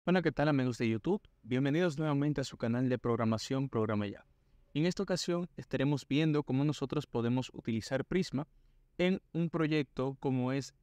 Hola, ¿qué tal amigos de YouTube? Bienvenidos nuevamente a su canal de programación Programa Ya. En esta ocasión estaremos viendo cómo nosotros podemos utilizar Prisma en un proyecto como es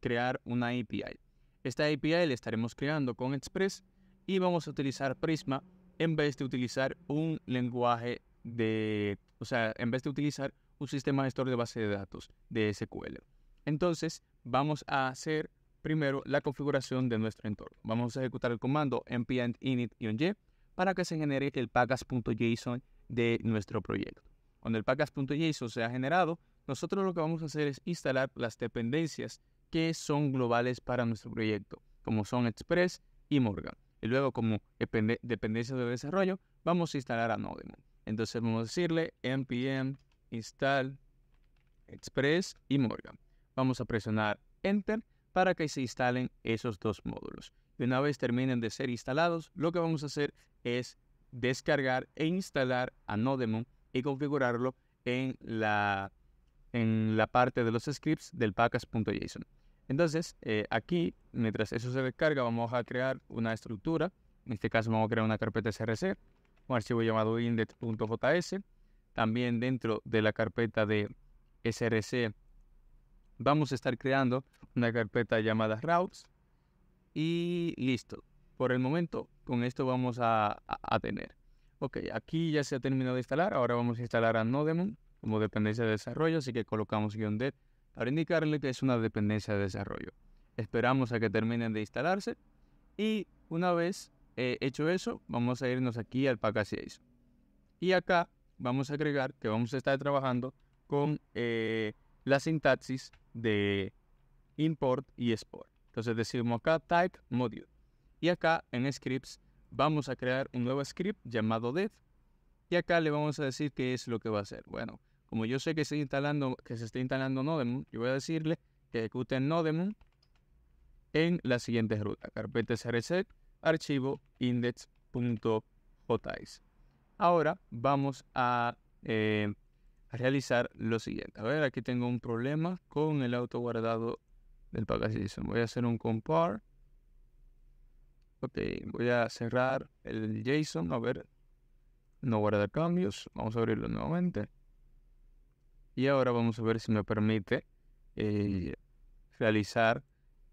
crear una API. Esta API la estaremos creando con Express y vamos a utilizar Prisma en vez de utilizar un lenguaje en vez de utilizar un sistema gestor de base de datos de SQL. Entonces, vamos a hacer primero la configuración de nuestro entorno. Vamos a ejecutar el comando npm init-y para que se genere el package.json de nuestro proyecto. Cuando el package.json sea generado, nosotros lo que vamos a hacer es instalar las dependencias que son globales para nuestro proyecto, como son Express y Morgan. Y luego, como dependencias de desarrollo, vamos a instalar a Nodemon. Entonces vamos a decirle npm install Express y Morgan. Vamos a presionar Enter para que se instalen esos dos módulos. Y una vez terminen de ser instalados, lo que vamos a hacer es descargar e instalar a Nodemon y configurarlo en la parte de los scripts del package.json. Entonces, aquí, mientras eso se descarga, vamos a crear una estructura. En este caso, vamos a crear una carpeta src, un archivo llamado index.js. También dentro de la carpeta de src vamos a estar creando una carpeta llamada routes y listo. Por el momento, con esto vamos a tener. Ok, aquí ya se ha terminado de instalar. Ahora vamos a instalar a Nodemon como dependencia de desarrollo, así que colocamos -dev para indicarle que es una dependencia de desarrollo. Esperamos a que terminen de instalarse y una vez hecho eso, vamos a irnos aquí al package.json. Y acá vamos a agregar que vamos a estar trabajando con la sintaxis de import y export. Entonces decimos acá type module. Y acá en scripts vamos a crear un nuevo script llamado dev. Y acá le vamos a decir qué es lo que va a hacer. Bueno, como yo sé que se está instalando Nodemon, yo voy a decirle que ejecute Nodemon en la siguiente ruta. Carpeta src, archivo index.js. Ahora vamos a realizar lo siguiente. A ver, aquí tengo un problema con el auto guardado del package.json. Voy a hacer un compare. Ok, voy a cerrar el JSON. A ver, no guarda cambios. Vamos a abrirlo nuevamente. Y ahora vamos a ver si me permite realizar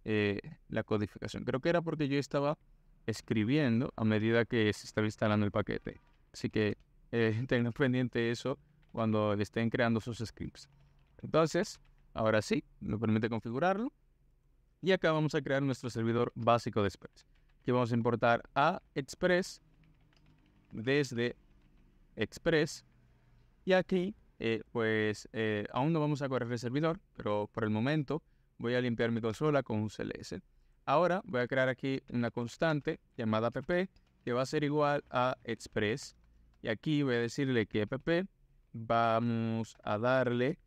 la codificación. Creo que era porque yo estaba escribiendo a medida que se estaba instalando el paquete. Así que tengan pendiente eso cuando le estén creando sus scripts. Entonces, ahora sí, me permite configurarlo. Y acá vamos a crear nuestro servidor básico de Express. Aquí vamos a importar a Express desde Express. Y aquí, aún no vamos a correr el servidor, pero por el momento voy a limpiar mi consola con un CLS. Ahora voy a crear aquí una constante llamada app que va a ser igual a Express. Y aquí voy a decirle que app vamos a darle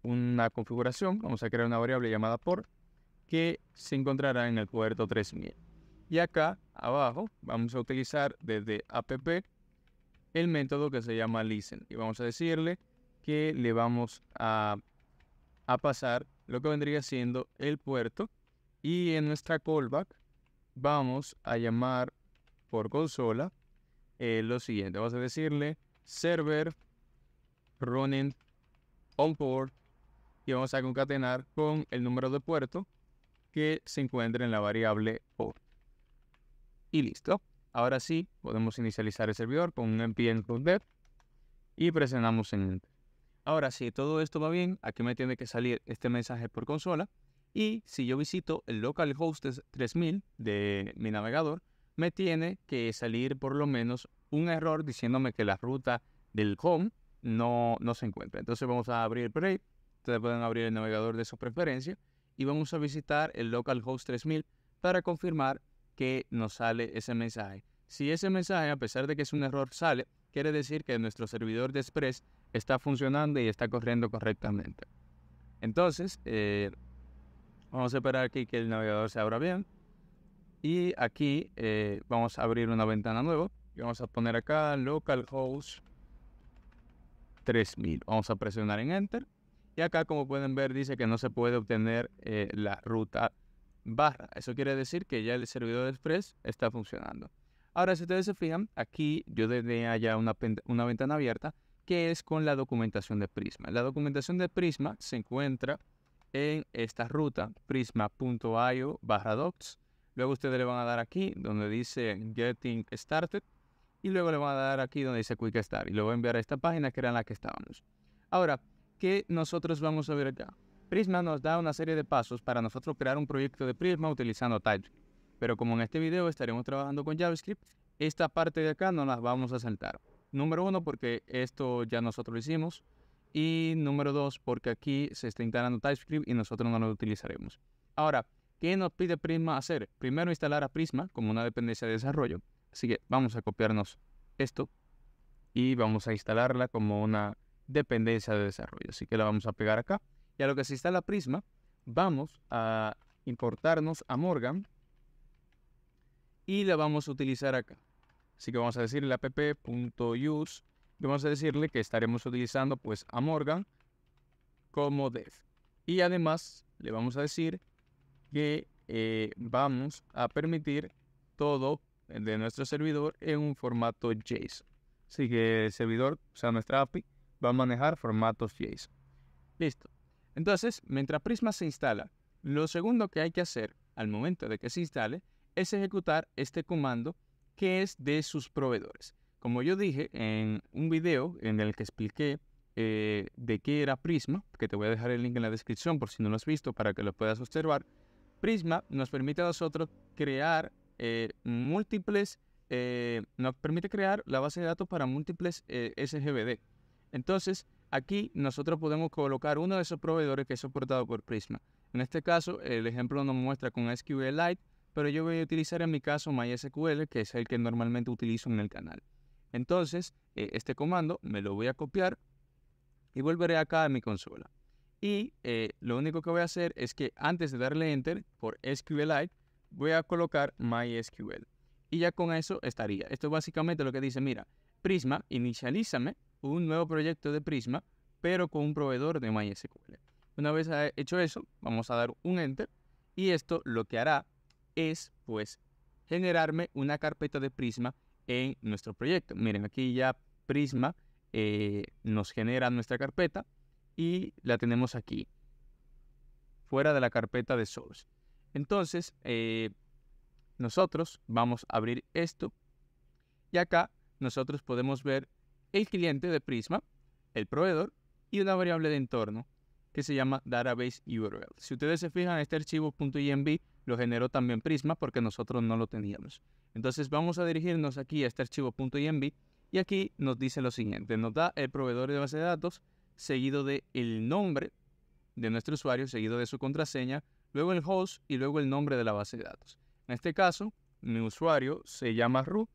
una configuración. Vamos a crear una variable llamada por que se encontrará en el puerto 3000. Y acá abajo vamos a utilizar desde app el método que se llama listen. Y vamos a decirle que le vamos a pasar lo que vendría siendo el puerto. Y en nuestra callback vamos a llamar por consola lo siguiente. Vamos a decirle server running on port y vamos a concatenar con el número de puerto que se encuentra en la variable port. Y listo. Ahora sí, podemos inicializar el servidor con un npm dev y presionamos en Enter. Ahora, si todo esto va bien, aquí me tiene que salir este mensaje por consola. Y si yo visito el localhost 3000 de mi navegador, me tiene que salir por lo menos un error diciéndome que la ruta del home no se encuentra. Entonces vamos a abrir Brave. Ustedes pueden abrir el navegador de su preferencia y vamos a visitar el localhost 3000 para confirmar que nos sale ese mensaje. Si ese mensaje, a pesar de que es un error, sale, quiere decir que nuestro servidor de Express está funcionando y está corriendo correctamente. Entonces, vamos a esperar aquí que el navegador se abra bien. Y aquí vamos a abrir una ventana nueva. Y vamos a poner acá localhost 3000. Vamos a presionar en Enter. Y acá, como pueden ver, dice que no se puede obtener la ruta barra. Eso quiere decir que ya el servidor de Express está funcionando. Ahora, si ustedes se fijan, aquí yo desde allá una ventana abierta que es con la documentación de Prisma. La documentación de Prisma se encuentra en esta ruta, prisma.io/docs. Luego ustedes le van a dar aquí donde dice Getting Started y luego le van a dar aquí donde dice Quick Start y lo voy a enviar a esta página que era en la que estábamos. Ahora, ¿qué nosotros vamos a ver acá? Prisma nos da una serie de pasos para nosotros crear un proyecto de Prisma utilizando TypeScript. Pero como en este video estaremos trabajando con JavaScript, esta parte de acá no las vamos a saltar. Número 1, porque esto ya nosotros lo hicimos. Y número 2, porque aquí se está instalando TypeScript y nosotros no lo utilizaremos. Ahora, ¿qué nos pide Prisma hacer? Primero instalar a Prisma como una dependencia de desarrollo. Así que vamos a copiarnos esto y vamos a instalarla como una dependencia de desarrollo. Así que la vamos a pegar acá. Y a lo que se instala Prisma, vamos a importarnos a Morgan y la vamos a utilizar acá. Así que vamos a decirle app.use y vamos a decirle que estaremos utilizando pues a Morgan como dev. Y además le vamos a decir que vamos a permitir todo de nuestro servidor en un formato JSON. Así que el servidor, o sea, nuestra API, va a manejar formatos JSON. Listo. Entonces, mientras Prisma se instala, lo segundo que hay que hacer al momento de que se instale es ejecutar este comando que es de sus proveedores. Como yo dije en un video en el que expliqué de qué era Prisma, que te voy a dejar el link en la descripción por si no lo has visto para que lo puedas observar, Prisma nos permite a nosotros crear nos permite crear la base de datos para múltiples SGBD. Entonces, aquí nosotros podemos colocar uno de esos proveedores que es soportado por Prisma. En este caso, el ejemplo nos muestra con SQLite, pero yo voy a utilizar en mi caso MySQL, que es el que normalmente utilizo en el canal. Entonces, este comando me lo voy a copiar y volveré acá a mi consola. Y lo único que voy a hacer es que antes de darle Enter por SQLite, voy a colocar MySQL. Y ya con eso estaría. Esto es básicamente lo que dice, mira, Prisma, inicialízame un nuevo proyecto de Prisma, pero con un proveedor de MySQL. Una vez hecho eso, vamos a dar un Enter. Y esto lo que hará es, pues, generarme una carpeta de Prisma en nuestro proyecto. Miren, aquí ya Prisma nos genera nuestra carpeta y la tenemos aquí, fuera de la carpeta de source. Entonces, nosotros vamos a abrir esto y acá nosotros podemos ver el cliente de Prisma, el proveedor y una variable de entorno que se llama database URL. Si ustedes se fijan, este archivo .env lo generó también Prisma porque nosotros no lo teníamos. Entonces vamos a dirigirnos aquí a este archivo .env y aquí nos dice lo siguiente, nos da el proveedor de base de datos seguido de el nombre de nuestro usuario, seguido de su contraseña, luego el host y luego el nombre de la base de datos. En este caso, mi usuario se llama root,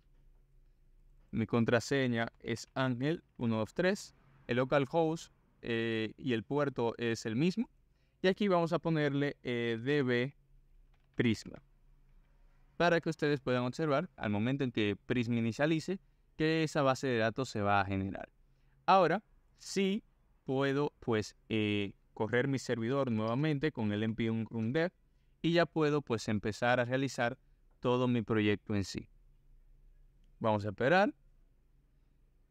mi contraseña es Ángel123, el localhost y el puerto es el mismo. Y aquí vamos a ponerle db Prisma, para que ustedes puedan observar al momento en que Prisma inicialice que esa base de datos se va a generar. Ahora, sí puedo pues correr mi servidor nuevamente con el npm run dev y ya puedo pues empezar a realizar todo mi proyecto en sí. Vamos a esperar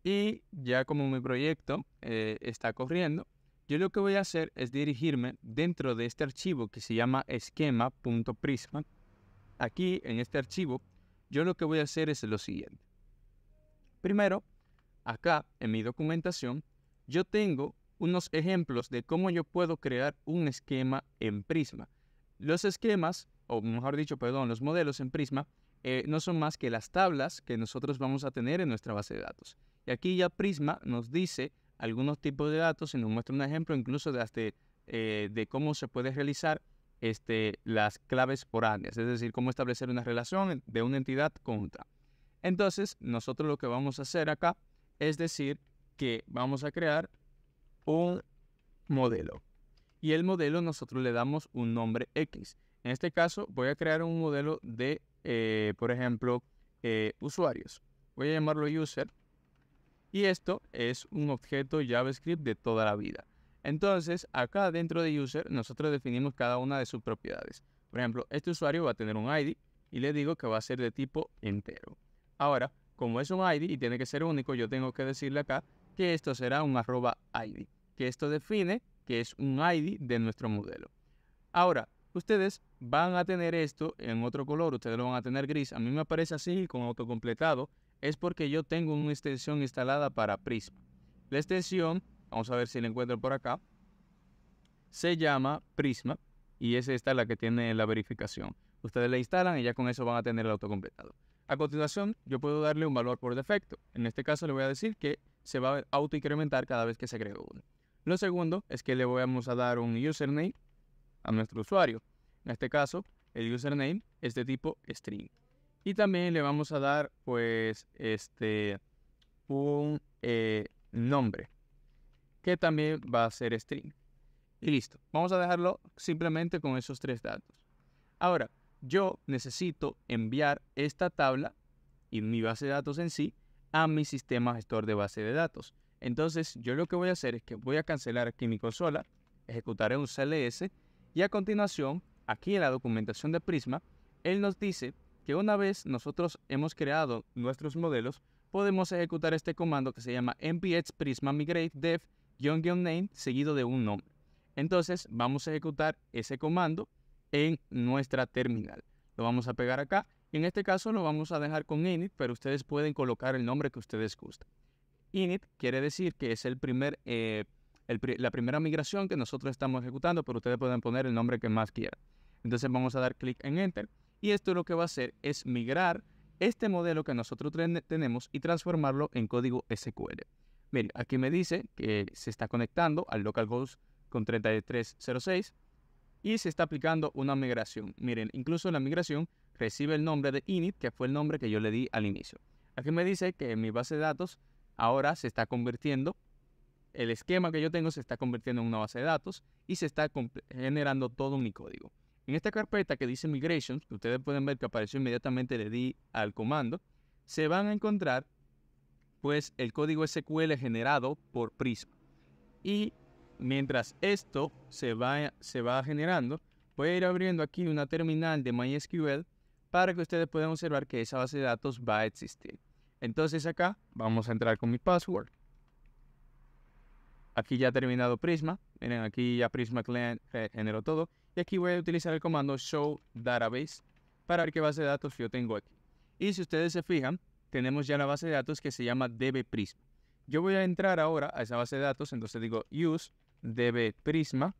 y ya como mi proyecto está corriendo, yo lo que voy a hacer es dirigirme dentro de este archivo que se llama esquema.prisma. Aquí en este archivo yo lo que voy a hacer es lo siguiente. Primero, acá en mi documentación yo tengo unos ejemplos de cómo yo puedo crear un esquema en Prisma. Los esquemas, o mejor dicho, perdón, los modelos en Prisma no son más que las tablas que nosotros vamos a tener en nuestra base de datos. Y aquí ya Prisma nos dice algunos tipos de datos y nos muestra un ejemplo incluso de cómo se puede realizar las claves foráneas, es decir, cómo establecer una relación de una entidad con otra. Entonces, nosotros lo que vamos a hacer acá es decir que vamos a crear un modelo. Y el modelo nosotros le damos un nombre X. En este caso voy a crear un modelo de, por ejemplo, usuarios. Voy a llamarlo user. Y esto es un objeto JavaScript de toda la vida. Entonces, acá dentro de user nosotros definimos cada una de sus propiedades. Por ejemplo, este usuario va a tener un ID y le digo que va a ser de tipo entero. Ahora, como es un ID y tiene que ser único, yo tengo que decirle acá que esto será un @ID, que esto define que es un ID de nuestro modelo. Ahora, ustedes van a tener esto en otro color, ustedes lo van a tener gris. A mí me aparece así con autocompletado, es porque yo tengo una extensión instalada para Prisma. La extensión, vamos a ver si la encuentro por acá, se llama Prisma y es esta la que tiene la verificación. Ustedes la instalan y ya con eso van a tener el autocompletado. A continuación, yo puedo darle un valor por defecto. En este caso le voy a decir que se va a autoincrementar cada vez que se agrega uno. Lo segundo es que le vamos a dar un username a nuestro usuario. En este caso, el username es de tipo string. Y también le vamos a dar, pues, un nombre, que también va a ser string. Y listo. Vamos a dejarlo simplemente con esos 3 datos. Ahora, yo necesito enviar esta tabla y mi base de datos en sí a mi sistema gestor de base de datos. Entonces, yo lo que voy a hacer es que voy a cancelar aquí mi consola, ejecutaré un CLS y a continuación, aquí en la documentación de Prisma, él nos dice que una vez nosotros hemos creado nuestros modelos, podemos ejecutar este comando que se llama npx prisma migrate dev --name seguido de un nombre. Entonces, vamos a ejecutar ese comando en nuestra terminal. Lo vamos a pegar acá. Y en este caso lo vamos a dejar con init, pero ustedes pueden colocar el nombre que ustedes gusten. Init quiere decir que es la primera migración que nosotros estamos ejecutando, pero ustedes pueden poner el nombre que más quieran. Entonces vamos a dar clic en Enter y esto lo que va a hacer es migrar este modelo que nosotros tenemos y transformarlo en código SQL. Miren, aquí me dice que se está conectando al localhost con 3306 y se está aplicando una migración. Miren, incluso la migración recibe el nombre de init, que fue el nombre que yo le di al inicio. Aquí me dice que mi base de datos ahora se está convirtiendo, el esquema que yo tengo se está convirtiendo en una base de datos y se está generando todo mi código. En esta carpeta que dice Migrations, que ustedes pueden ver que apareció inmediatamente, le di al comando, se van a encontrar pues el código SQL generado por Prisma. Y mientras esto se va generando, voy a ir abriendo aquí una terminal de MySQL para que ustedes puedan observar que esa base de datos va a existir. Entonces acá vamos a entrar con mi password. Aquí ya ha terminado Prisma. Miren, aquí ya Prisma Client generó todo. Y aquí voy a utilizar el comando show database para ver qué base de datos yo tengo aquí. Y si ustedes se fijan, tenemos ya la base de datos que se llama dbPrisma. Yo voy a entrar ahora a esa base de datos, entonces digo use dbPrisma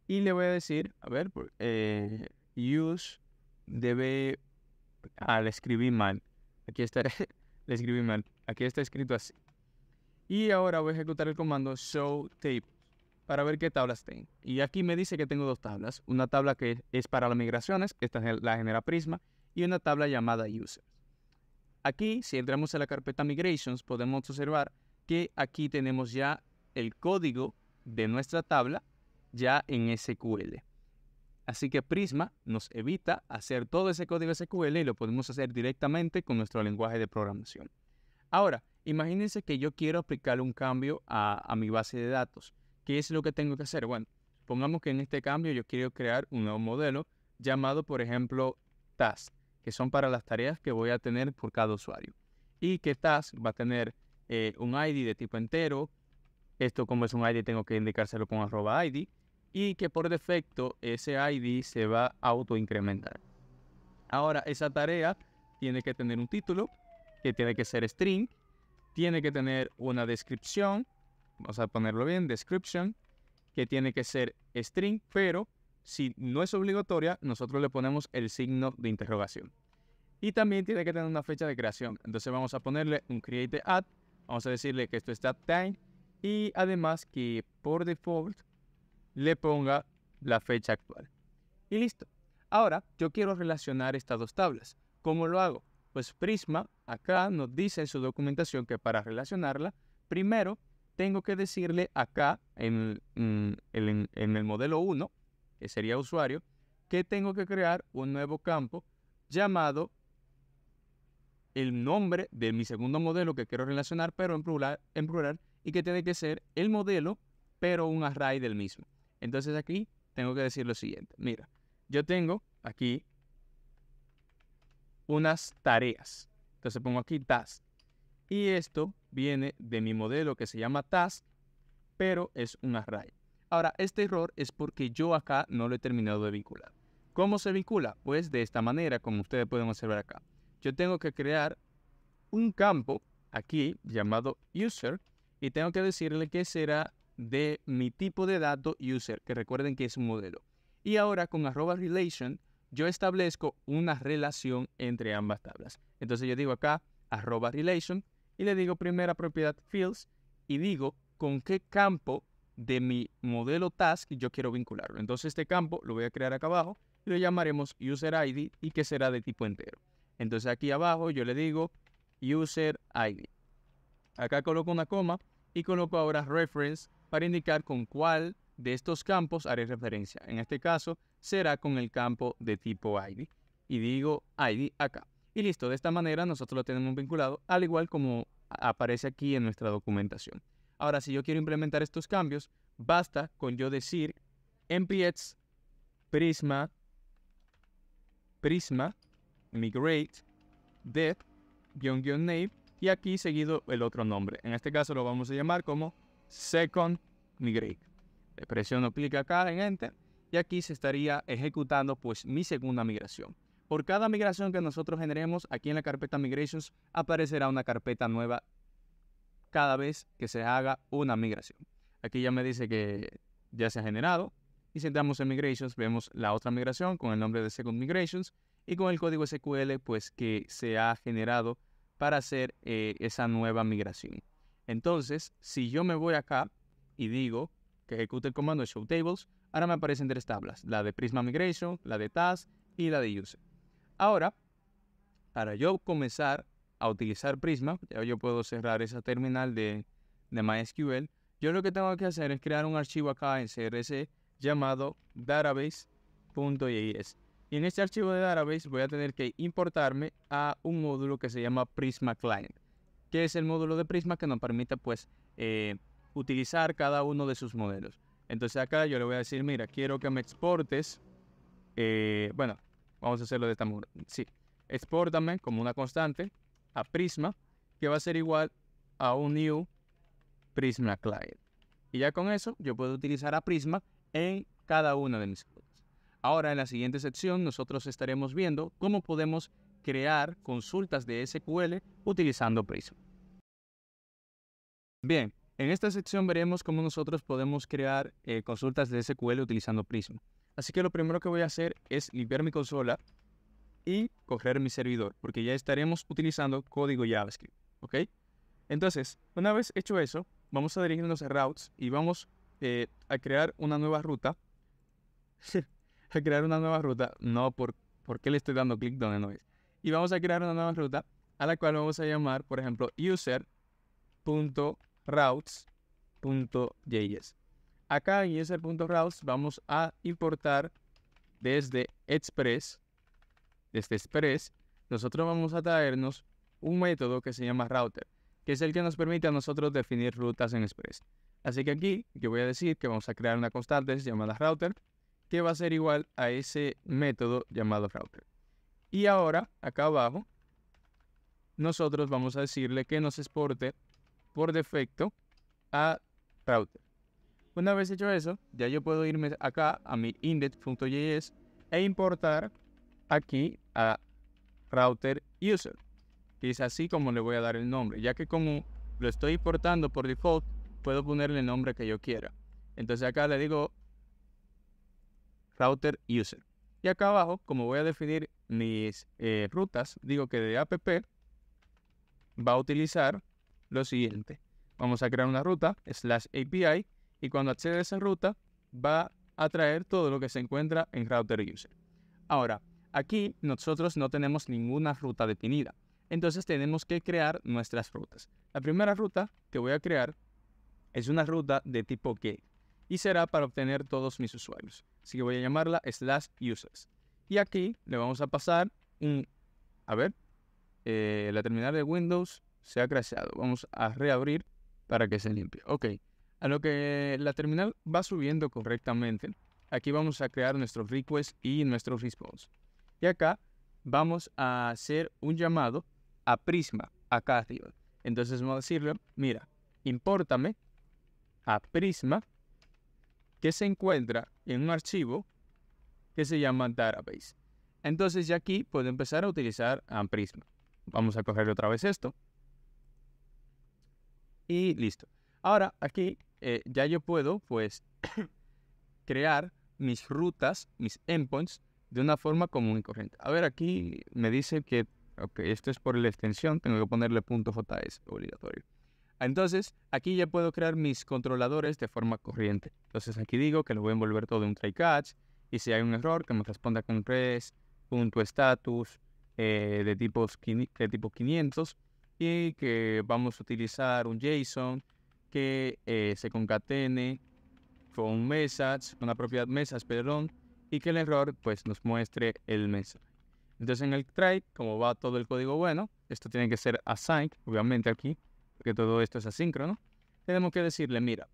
y le voy a decir, a ver, use db... le escribí mal. Aquí está, le escribí mal. Aquí está escrito así. Y ahora voy a ejecutar el comando show tables para ver qué tablas tengo. Y aquí me dice que tengo 2 tablas. Una tabla que es para las migraciones, esta la genera Prisma, y una tabla llamada users. Aquí, si entramos a la carpeta Migrations, podemos observar que aquí tenemos ya el código de nuestra tabla ya en SQL. Así que Prisma nos evita hacer todo ese código SQL y lo podemos hacer directamente con nuestro lenguaje de programación. Ahora, imagínense que yo quiero aplicar un cambio a mi base de datos. ¿Qué es lo que tengo que hacer? Bueno, supongamos que en este cambio yo quiero crear un nuevo modelo llamado, por ejemplo, task, que son para las tareas que voy a tener por cada usuario. Y que task va a tener un ID de tipo entero. Esto, como es un ID, tengo que indicárselo con @ID. Y que por defecto ese ID se va a autoincrementar. Ahora, esa tarea tiene que tener un título, que tiene que ser string, tiene que tener una descripción, vamos a ponerlo bien, description, que tiene que ser string, pero si no es obligatoria, nosotros le ponemos el signo de interrogación. Y también tiene que tener una fecha de creación. Entonces vamos a ponerle un create at, vamos a decirle que esto es at time, y además que por default le ponga la fecha actual. Y listo. Ahora yo quiero relacionar estas 2 tablas. ¿Cómo lo hago? Pues Prisma acá nos dice en su documentación que para relacionarla, primero tengo que decirle acá en el modelo 1, que sería usuario, que tengo que crear un nuevo campo llamado el nombre de mi segundo modelo que quiero relacionar, pero en plural, y que tiene que ser el modelo, pero un array del mismo. Entonces aquí tengo que decir lo siguiente. Mira, yo tengo aquí unas tareas. Entonces pongo aquí task. Y esto viene de mi modelo que se llama task, pero es un array. Ahora, este error es porque yo acá no lo he terminado de vincular. ¿Cómo se vincula? Pues de esta manera, como ustedes pueden observar acá. Yo tengo que crear un campo aquí llamado user y tengo que decirle que será de mi tipo de dato user, que recuerden que es un modelo. Y ahora con @relation yo establezco una relación entre ambas tablas. Entonces yo digo acá @relation y le digo primera propiedad fields y digo con qué campo de mi modelo task yo quiero vincularlo. Entonces este campo lo voy a crear acá abajo y lo llamaremos user ID y que será de tipo entero. Entonces aquí abajo yo le digo user ID. Acá coloco una coma y coloco ahora reference para indicar con cuál de estos campos haré referencia. En este caso será con el campo de tipo ID y digo ID acá. Y listo, de esta manera nosotros lo tenemos vinculado al igual como aparece aquí en nuestra documentación. Ahora, si yo quiero implementar estos cambios, basta con yo decir npx prisma migrate dev --name y aquí seguido el otro nombre. En este caso lo vamos a llamar como second migrate. Le presiono clic acá en enter y aquí se estaría ejecutando pues mi segunda migración. Por cada migración que nosotros generemos aquí en la carpeta migrations aparecerá una carpeta nueva cada vez que se haga una migración. Aquí ya me dice que ya se ha generado y si entramos en migrations vemos la otra migración con el nombre de second migrations y con el código SQL pues que se ha generado para hacer esa nueva migración. Entonces, si yo me voy acá y digo que ejecute el comando show tables, ahora me aparecen 3 tablas, la de Prisma Migration, la de Task y la de User. Ahora, para yo comenzar a utilizar Prisma, ya yo puedo cerrar esa terminal de MySQL, yo lo que tengo que hacer es crear un archivo acá en CRC llamado database.js. Y en este archivo de database voy a tener que importarme a un módulo que se llama Prisma Client, que es el módulo de Prisma que nos permite pues utilizar cada uno de sus modelos. Entonces acá yo le voy a decir, mira, quiero que me exportes, bueno, vamos a hacerlo de esta manera, sí, expórtame como una constante a Prisma, que va a ser igual a un new Prisma Client. Y ya con eso yo puedo utilizar a Prisma en cada una de mis rutas. Ahora en la siguiente sección nosotros estaremos viendo cómo podemos crear consultas de SQL utilizando Prisma. Bien, en esta sección veremos cómo nosotros podemos crear consultas de SQL utilizando Prisma. Así que lo primero que voy a hacer es limpiar mi consola y correr mi servidor, porque ya estaremos utilizando código JavaScript, ¿ok? Entonces, una vez hecho eso, vamos a dirigirnos a routes y vamos a crear una nueva ruta. A crear una nueva ruta, no por qué le estoy dando clic donde no es. Y vamos a crear una nueva ruta a la cual vamos a llamar, por ejemplo, user.routes.js. Acá en user.routes vamos a importar desde Express, nosotros vamos a traernos un método que se llama router, que es el que nos permite a nosotros definir rutas en Express. Así que aquí yo voy a decir que vamos a crear una constante llamada router, que va a ser igual a ese método llamado router. Y ahora, acá abajo, nosotros vamos a decirle que nos exporte por defecto a router. Una vez hecho eso, ya yo puedo irme acá a mi index.js e importar aquí a router user. Y es así como le voy a dar el nombre, ya que como lo estoy importando por default, puedo ponerle el nombre que yo quiera. Entonces acá le digo router user. Y acá abajo, como voy a definir mis rutas, digo que de app va a utilizar lo siguiente. Vamos a crear una ruta /API y cuando accede a esa ruta va a traer todo lo que se encuentra en router user. Ahora, aquí nosotros no tenemos ninguna ruta definida. Entonces tenemos que crear nuestras rutas. La primera ruta que voy a crear es una ruta de tipo get y será para obtener todos mis usuarios. Así que voy a llamarla /users. Y aquí le vamos a pasar la terminal de Windows se ha crasheado. Vamos a reabrir para que se limpie. Ok, a lo que la terminal va subiendo correctamente, aquí vamos a crear nuestro request y nuestro response. Y acá vamos a hacer un llamado a Prisma, acá arriba. Entonces vamos a decirle, mira, impórtame a Prisma que se encuentra en un archivo que se llama database. Entonces ya aquí puedo empezar a utilizar a Prisma. Vamos a coger otra vez esto. Y listo. Ahora aquí ya yo puedo pues crear mis rutas, mis endpoints de una forma común y corriente. A ver, aquí me dice que esto es por la extensión, tengo que ponerle .js obligatorio. Entonces, aquí ya puedo crear mis controladores de forma corriente. Entonces, aquí digo que lo voy a envolver todo en un try catch, y si hay un error, que me responda con res.status de tipo 500, y que vamos a utilizar un JSON que se concatene con un message, una propiedad message, perdón, y que el error pues nos muestre el mensaje. Entonces en el try, como va todo el código bueno, esto tiene que ser async, obviamente aquí, porque todo esto es asíncrono, tenemos que decirle, mira,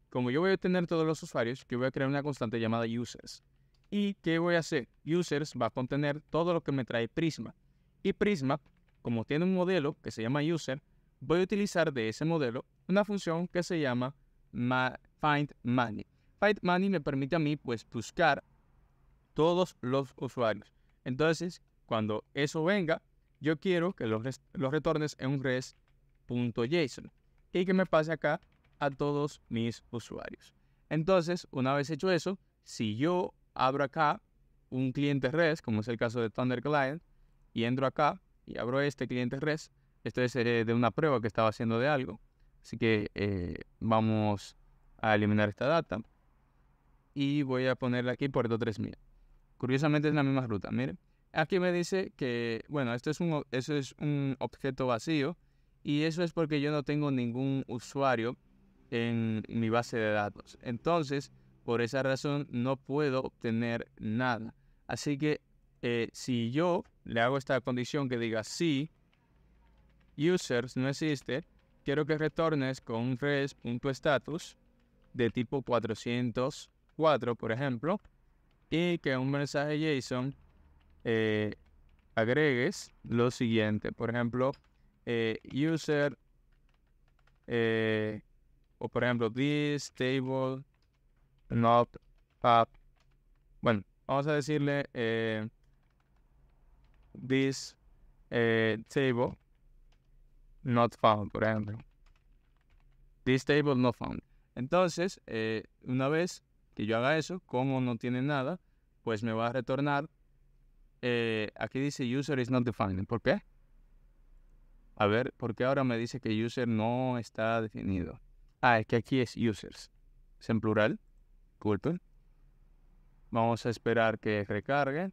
como yo voy a tener todos los usuarios, yo voy a crear una constante llamada users. ¿Y qué voy a hacer? Users va a contener todo lo que me trae Prisma. Y Prisma, como tiene un modelo que se llama user, voy a utilizar de ese modelo una función que se llama findMany. findMany me permite a mí pues buscar todos los usuarios. Entonces, cuando eso venga, yo quiero que los retornes en un res.json y que me pase acá a todos mis usuarios. Entonces, una vez hecho eso, si yo abro acá un cliente res, como es el caso de Thunder Client, y entro acá y abro este cliente res, esto es de una prueba que estaba haciendo de algo. Así que vamos a eliminar esta data y voy a ponerle aquí puerto 3000. Curiosamente es la misma ruta, miren. Aquí me dice que, bueno, eso es un objeto vacío, y eso es porque yo no tengo ningún usuario en mi base de datos. Entonces, por esa razón no puedo obtener nada. Así que si yo le hago esta condición que diga si users no existe, quiero que retornes con un res.status de tipo 404, por ejemplo, y que un mensaje JSON agregues lo siguiente. Por ejemplo, user o por ejemplo this table not up. Bueno, vamos a decirle this table not found, por ejemplo. This table not found. Entonces, una vez que yo haga eso, como no tiene nada, pues me va a retornar. Aquí dice user is not defined. ¿Por qué? A ver, ¿por qué ahora me dice que user no está definido? Ah, es que aquí es users. Es en plural. Disculpen. Vamos a esperar que recargue.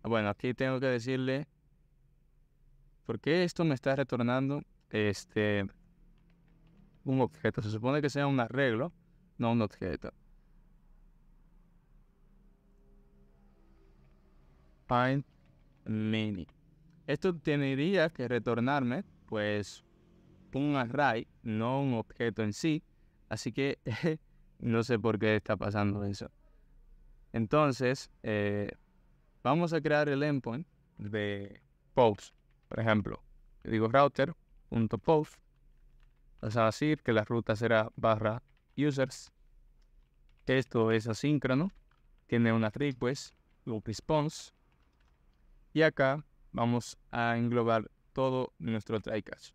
Bueno, aquí tengo que decirle ¿por qué esto me está retornando un objeto? Se supone que sea un arreglo, no un objeto. findMany. Esto tendría que retornarme pues un array, no un objeto en sí. Así que no sé por qué está pasando eso. Entonces, vamos a crear el endpoint de post. Por ejemplo, digo router.post. Vamos a decir que la ruta será /users. Esto es asíncrono. Tiene una request, un response. Y acá vamos a englobar todo nuestro try catch.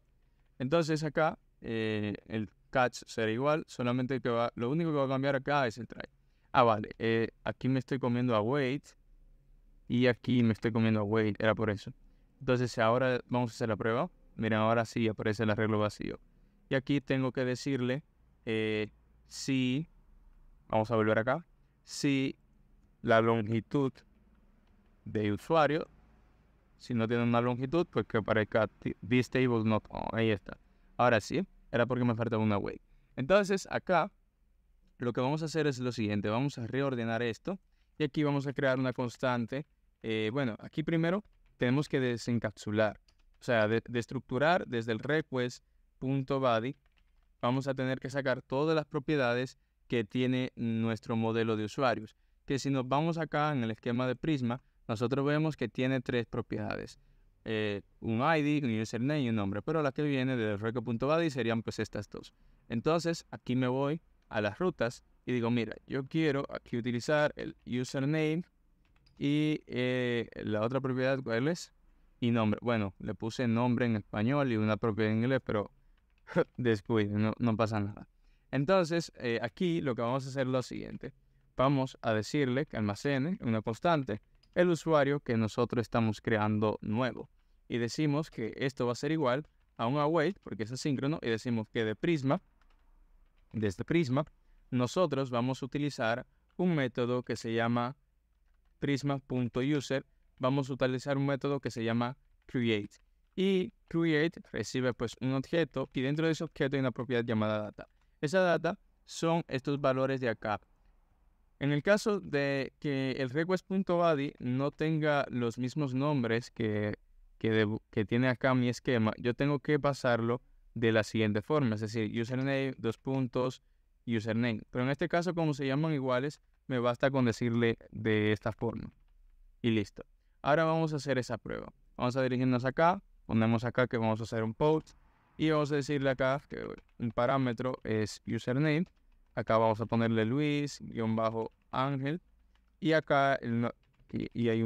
Entonces acá el catch será igual, solamente que lo único que va a cambiar acá es el try. Ah, vale, aquí me estoy comiendo await y aquí me estoy comiendo await, era por eso. Entonces ahora vamos a hacer la prueba. Miren, ahora sí aparece el arreglo vacío. Y aquí tengo que decirle si, vamos a volver acá, si la longitud de usuario, si no tiene una longitud, pues que aparezca this table not on. Ahí está. Ahora sí, era porque me faltaba una await. Entonces acá lo que vamos a hacer es lo siguiente. Vamos a reordenar esto y aquí vamos a crear una constante. Bueno, aquí primero tenemos que desencapsular, o sea, destructurar desde el request.body. Vamos a tener que sacar todas las propiedades que tiene nuestro modelo de usuarios. Que si nos vamos acá en el esquema de Prisma, nosotros vemos que tiene 3 propiedades. Un ID, un username y un nombre. Pero la que viene de record.body serían pues estas 2. Entonces aquí me voy a las rutas y digo, mira, yo quiero aquí utilizar el username y la otra propiedad, ¿cuál es? Y nombre. Bueno, le puse nombre en español y una propiedad en inglés, pero descuide, no pasa nada. Entonces, aquí lo que vamos a hacer es lo siguiente. Vamos a decirle que almacene una constante el usuario que nosotros estamos creando nuevo. Y decimos que esto va a ser igual a un await, porque es asíncrono, y decimos que desde Prisma, nosotros vamos a utilizar un método que se llama prisma.user. Vamos a utilizar un método que se llama create. Y create recibe pues un objeto y dentro de ese objeto hay una propiedad llamada data. Esa data son estos valores de acá. En el caso de que el request.body no tenga los mismos nombres que tiene acá mi esquema, yo tengo que pasarlo de la siguiente forma, es decir, username, username. Pero en este caso, como se llaman iguales, me basta con decirle de esta forma. Y listo. Ahora vamos a hacer esa prueba. Vamos a dirigirnos acá, ponemos acá que vamos a hacer un post y vamos a decirle acá que un parámetro es username. Acá vamos a ponerle Luis-Ángel y acá hay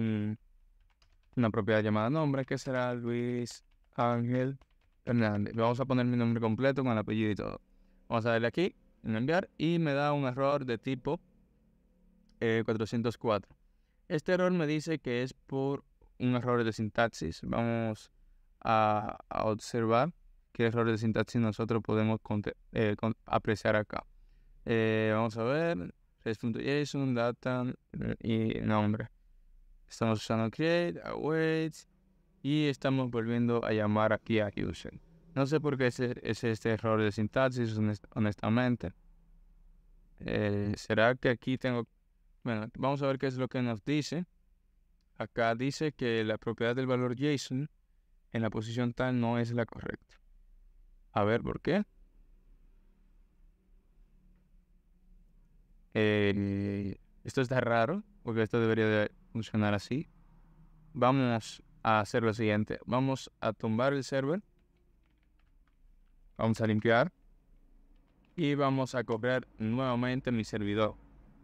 una propiedad llamada nombre que será Luis Ángel Hernández. Vamos a poner mi nombre completo con el apellido y todo. Vamos a darle aquí en enviar y me da un error de tipo 404. Este error me dice que es por un error de sintaxis. Vamos a observar qué error de sintaxis nosotros podemos apreciar acá. Vamos a ver, res.json, data y nombre. Estamos usando create, await y estamos volviendo a llamar aquí a user. No sé por qué es este error de sintaxis, honestamente. ¿Será que aquí tengo? Bueno, vamos a ver qué es lo que nos dice. Acá dice que la propiedad del valor JSON en la posición tal no es la correcta. A ver, ¿por qué? Esto está raro, porque esto debería de funcionar así. Vamos a hacer lo siguiente. Vamos a tumbar el server. Vamos a limpiar. Y vamos a correr nuevamente mi servidor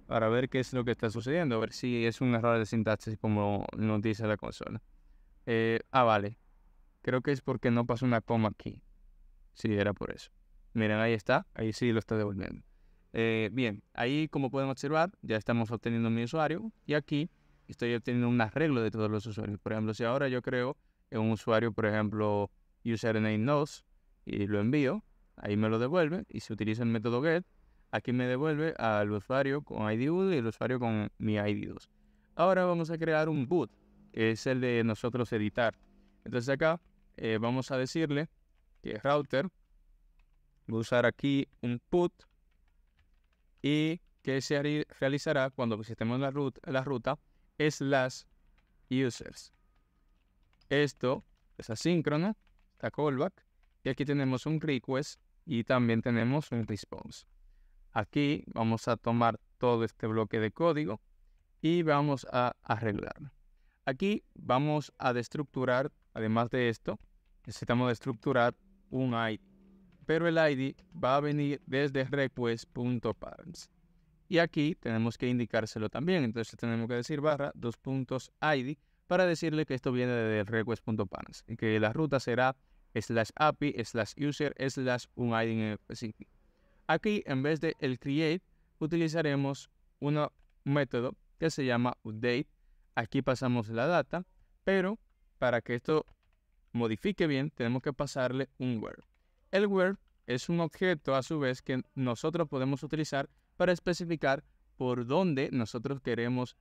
para ver qué es lo que está sucediendo. A ver si es un error de sintaxis como nos dice la consola. Vale. Creo que es porque no pasó una coma aquí. Sí, era por eso. Miren, ahí está. Ahí sí lo está devolviendo. Bien, ahí como pueden observar, ya estamos obteniendo mi usuario. Y aquí estoy obteniendo un arreglo de todos los usuarios. Por ejemplo, si ahora yo creo un usuario, por ejemplo, username nos, y lo envío, ahí me lo devuelve. Y si utilizo el método get, aquí me devuelve al usuario con ID1 y el usuario con mi ID2. Ahora vamos a crear un boot, que es el de nosotros editar. Entonces acá vamos a decirle que router, voy a usar aquí un put y que se realizará cuando visitemos la ruta /users. Esto es asíncrono, está callback, y aquí tenemos un request y también tenemos un response. Aquí vamos a tomar todo este bloque de código y vamos a arreglarlo. Aquí vamos a destructurar, además de esto, necesitamos destructurar un ID, pero el ID va a venir desde request.parents. Y aquí tenemos que indicárselo también, entonces tenemos que decir /2.id para decirle que esto viene de request.parents y que la ruta será /API/user /un ID en específico. Aquí, en vez de el create, utilizaremos un método que se llama update. Aquí pasamos la data, pero para que esto modifique bien, tenemos que pasarle un where. El where es un objeto, a su vez, que nosotros podemos utilizar para especificar por dónde nosotros queremos,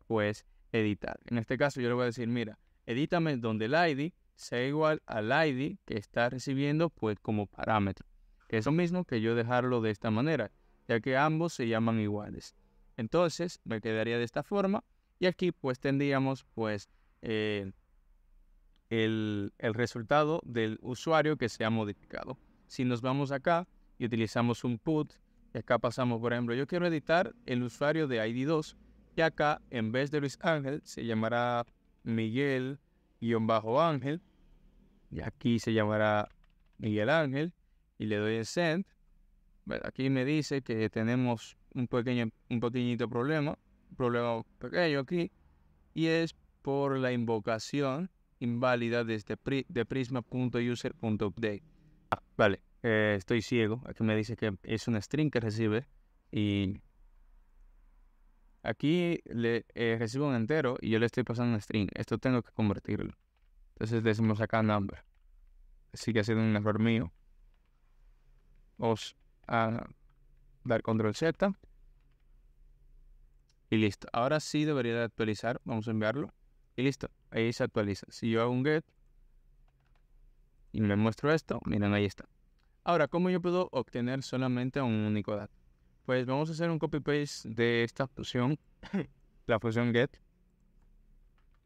pues, editar. En este caso, yo le voy a decir, mira, edítame donde el ID sea igual al ID que está recibiendo, pues, como parámetro. Que es lo mismo que yo dejarlo de esta manera, ya que ambos se llaman iguales. Entonces, me quedaría de esta forma y aquí, pues, tendríamos, pues, el resultado del usuario que se ha modificado. Si nos vamos acá y utilizamos un put Y acá pasamos, por ejemplo, yo quiero editar el usuario de ID2 y acá en vez de Luis Ángel se llamará Miguel-Ángel y aquí se llamará Miguel Ángel y le doy en Send. Bueno, aquí me dice que tenemos un pequeñito problema, un problema pequeño aquí, y es por la invocación inválida desde de prisma.user.update. Vale, estoy ciego. Aquí me dice que es un string que recibe y aquí recibo un entero y yo le estoy pasando un string. Esto tengo que convertirlo. Entonces decimos acá number. Así que ha sido un error mío. Vamos a dar control Z y listo. Ahora sí debería de actualizar. Vamos a enviarlo y listo. Ahí se actualiza. Si yo hago un get y me muestro esto, miren, ahí está. Ahora, ¿cómo yo puedo obtener solamente un único dato? Pues vamos a hacer un copy-paste de esta función, la función get.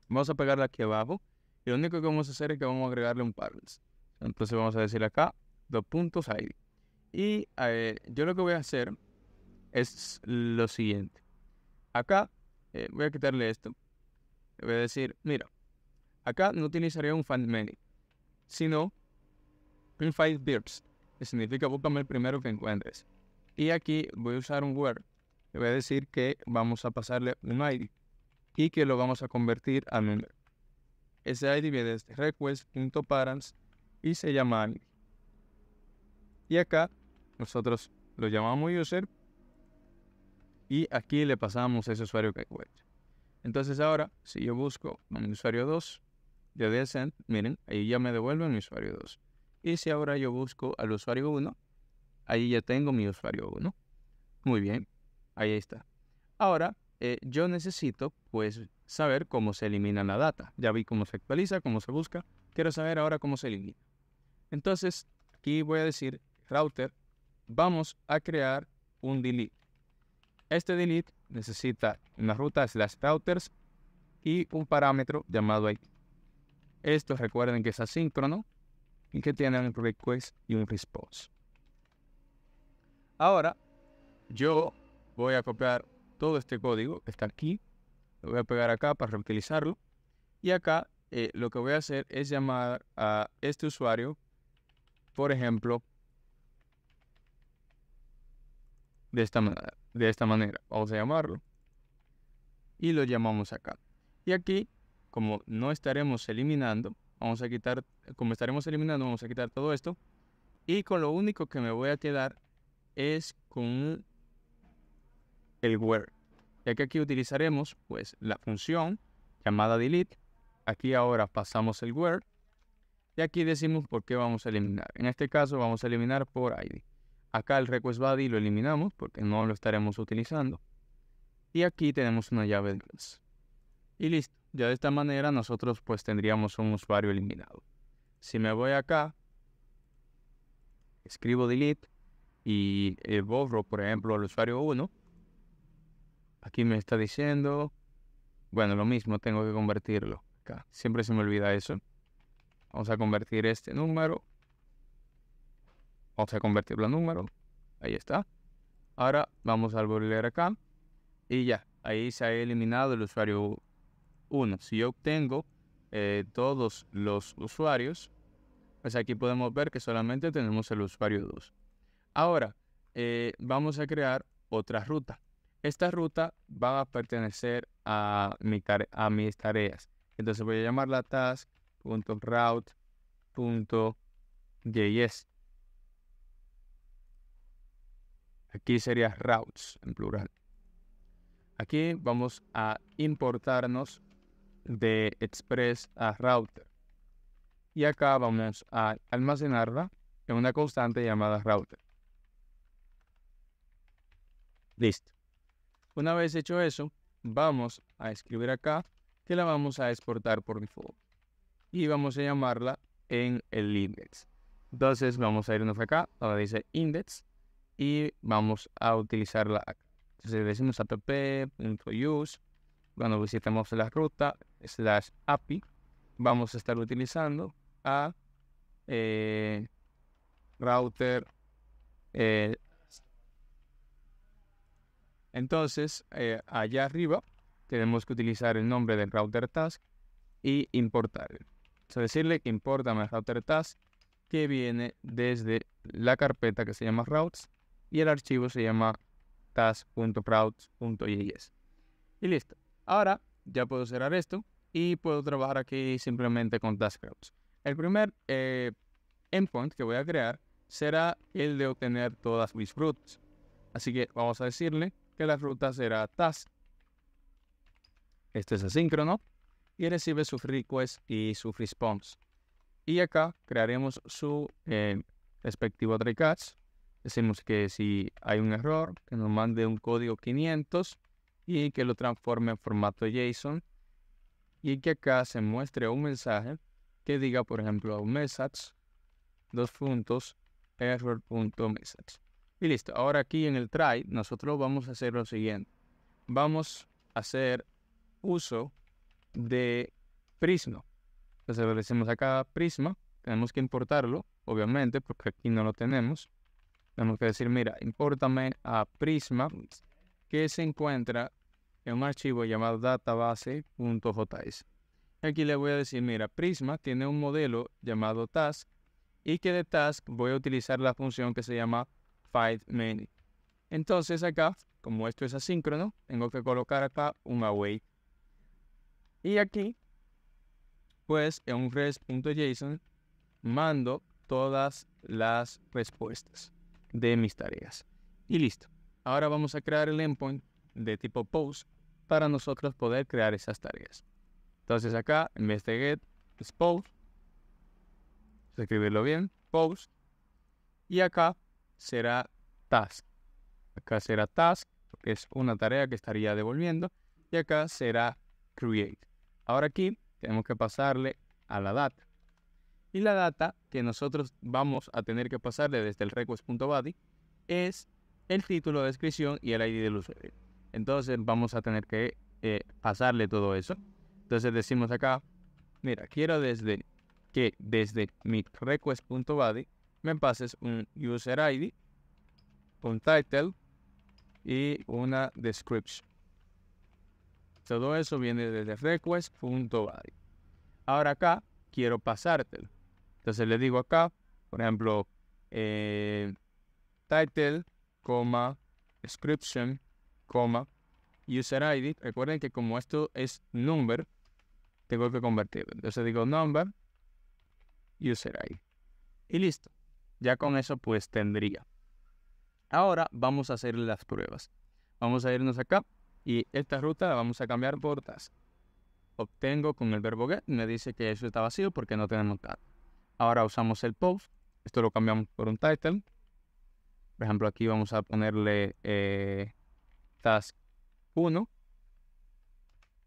Vamos a pegarla aquí abajo. Y lo único que vamos a hacer es que vamos a agregarle un parens. Entonces vamos a decir acá, .id. Y yo lo que voy a hacer es lo siguiente. Acá voy a quitarle esto. Le voy a decir, mira, acá no utilizaría un find many, sino un find verbs, que significa búscame el primero que encuentres. Y aquí voy a usar un where. Le voy a decir que vamos a pasarle un ID y que lo vamos a convertir a número. Ese ID viene desde request.parents y se llama ID. Y acá nosotros lo llamamos user y aquí le pasamos ese usuario que encuentre. Entonces ahora, si yo busco un usuario 2, yo doy send, miren, ahí ya me devuelve mi usuario 2. Y si ahora yo busco al usuario 1, ahí ya tengo mi usuario 1. Muy bien, ahí está. Ahora, yo necesito, pues, saber cómo se elimina la data. Ya vi cómo se actualiza, cómo se busca. Quiero saber ahora cómo se elimina. Entonces, aquí voy a decir, router, vamos a crear un delete. Este delete necesita una ruta /routers y un parámetro llamado ID. Esto recuerden que es asíncrono y que tiene un request y un response. Ahora, yo voy a copiar todo este código que está aquí, lo voy a pegar acá para reutilizarlo. Y acá lo que voy a hacer es llamar a este usuario, por ejemplo, de esta manera. Vamos a llamarlo y lo llamamos acá. Y aquí, como no estaremos eliminando, vamos a quitar todo esto. Y con lo único que me voy a quedar es con el where. Ya que aquí utilizaremos pues la función llamada delete. Aquí ahora pasamos el where. Y aquí decimos por qué vamos a eliminar. En este caso vamos a eliminar por ID. Acá el request body lo eliminamos porque no lo estaremos utilizando. Y aquí tenemos una llave de else. Y listo. Ya de esta manera nosotros pues tendríamos un usuario eliminado. Si me voy acá, escribo delete y borro, por ejemplo, al usuario 1. Aquí me está diciendo, bueno, lo mismo, tengo que convertirlo acá. Siempre se me olvida eso. Vamos a convertir este número. Vamos a convertirlo a número. Ahí está. Ahora vamos a volver acá. Y ya, ahí se ha eliminado el usuario 1. Si yo obtengo todos los usuarios, pues aquí podemos ver que solamente tenemos el usuario 2. Ahora, vamos a crear otra ruta. Esta ruta va a pertenecer a mis tareas. Entonces voy a llamarla task.route.js. Aquí sería routes en plural. Aquí vamos a importarnos de Express a router. Y acá vamos a almacenarla en una constante llamada router. Listo. Una vez hecho eso, vamos a escribir acá que la vamos a exportar por default. Y vamos a llamarla en el index. Entonces vamos a irnos acá donde dice index y vamos a utilizarla acá. Entonces decimos app.use. Cuando visitemos la ruta /API, vamos a estar utilizando a router Entonces, allá arriba tenemos que utilizar el nombre del router task y importarlo. O sea, decirle que importame el router task que viene desde la carpeta que se llama routes y el archivo se llama task.routes.js. Y listo. Ahora ya puedo cerrar esto y puedo trabajar aquí simplemente con task routes. El primer endpoint que voy a crear será el de obtener todas mis rutas. Así que vamos a decirle que la ruta será task. Este es asíncrono y recibe su request y su response. Y acá crearemos su respectivo try catch. Decimos que si hay un error, que nos mande un código 500 y que lo transforme en formato JSON. Y que acá se muestre un mensaje que diga, por ejemplo, message, error.message. Y listo. Ahora aquí en el try, nosotros vamos a hacer lo siguiente. Vamos a hacer uso de Prisma. Entonces le decimos acá Prisma. Tenemos que importarlo, obviamente, porque aquí no lo tenemos. Tenemos que decir, mira, impórtame a Prisma, que se encuentra en un archivo llamado database.js. Aquí le voy a decir, mira, Prisma tiene un modelo llamado task y que de task voy a utilizar la función que se llama findMany. Entonces acá, como esto es asíncrono, tengo que colocar acá un await. Y aquí, pues en un res.json mando todas las respuestas de mis tareas. Y listo. Ahora vamos a crear el endpoint de tipo post para nosotros poder crear esas tareas. Entonces acá, en vez de get, es post. Escribirlo bien, post. Y acá será task. Acá será task, que es una tarea que estaría devolviendo. Y acá será create. Ahora aquí tenemos que pasarle a la data. Y la data que nosotros vamos a tener que pasarle desde el request.body es el título, descripción y el ID del usuario. Entonces vamos a tener que pasarle todo eso. Entonces decimos acá, mira, quiero desde mi request.body me pases un user ID, un title y una description. Todo eso viene desde request.body. Ahora acá quiero pasártelo. Entonces le digo acá, por ejemplo, title, description, user ID. Recuerden que como esto es number, tengo que convertirlo. Entonces digo number, user ID. Y listo. Ya con eso pues tendría. Ahora vamos a hacer las pruebas. Vamos a irnos acá y esta ruta la vamos a cambiar por task. Obtengo con el verbo get, me dice que eso está vacío porque no tenemos nada. Ahora usamos el post. Esto lo cambiamos por un title. Por ejemplo, aquí vamos a ponerle task 1.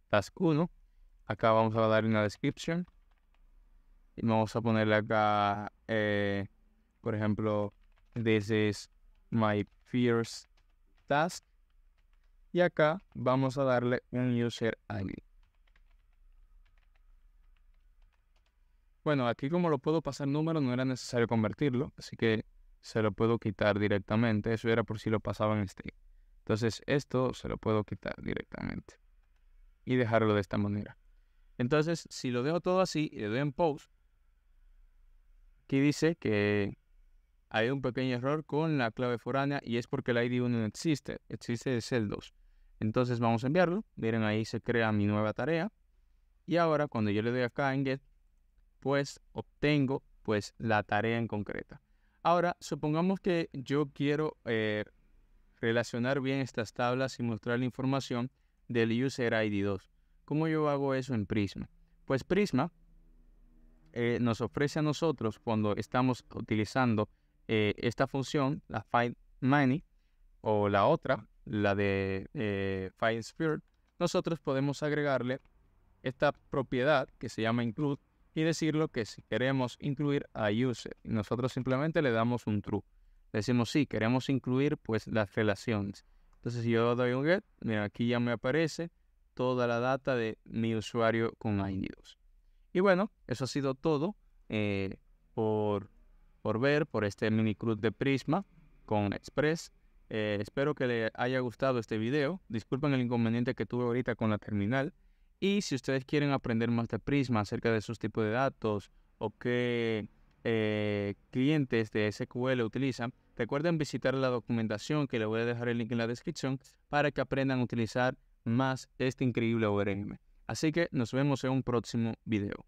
Task 1. Acá vamos a darle una description. Y vamos a ponerle acá, por ejemplo, this is my first task. Y acá vamos a darle un user ID. Bueno, aquí como lo puedo pasar número, no era necesario convertirlo. Así que se lo puedo quitar directamente. Eso era por si lo pasaba en string. Entonces esto se lo puedo quitar directamente. Y dejarlo de esta manera. Entonces, si lo dejo todo así y le doy en post, aquí dice que hay un pequeño error con la clave foránea y es porque el ID 1 no existe. Existe es el 2. Entonces vamos a enviarlo. Miren, ahí se crea mi nueva tarea. Y ahora cuando yo le doy acá en get, pues obtengo pues la tarea en concreta. Ahora, supongamos que yo quiero relacionar bien estas tablas y mostrar la información del user ID 2. ¿Cómo yo hago eso en Prisma? Pues Prisma nos ofrece a nosotros cuando estamos utilizando esta función, la findMany, o la otra, la de findSphere, nosotros podemos agregarle esta propiedad que se llama include y decirlo que si queremos incluir a user, nosotros simplemente le damos un true. Le decimos sí, queremos incluir pues las relaciones. Entonces si yo doy un get, mira, aquí ya me aparece toda la data de mi usuario con ID2. Y bueno, eso ha sido todo por ver, por este mini CRUD de Prisma con Express. Espero que les haya gustado este video. Disculpen el inconveniente que tuve ahorita con la terminal. Y si ustedes quieren aprender más de Prisma acerca de esos tipos de datos o qué clientes de SQL utilizan, recuerden visitar la documentación, que les voy a dejar el link en la descripción, para que aprendan a utilizar más este increíble ORM. Así que nos vemos en un próximo video.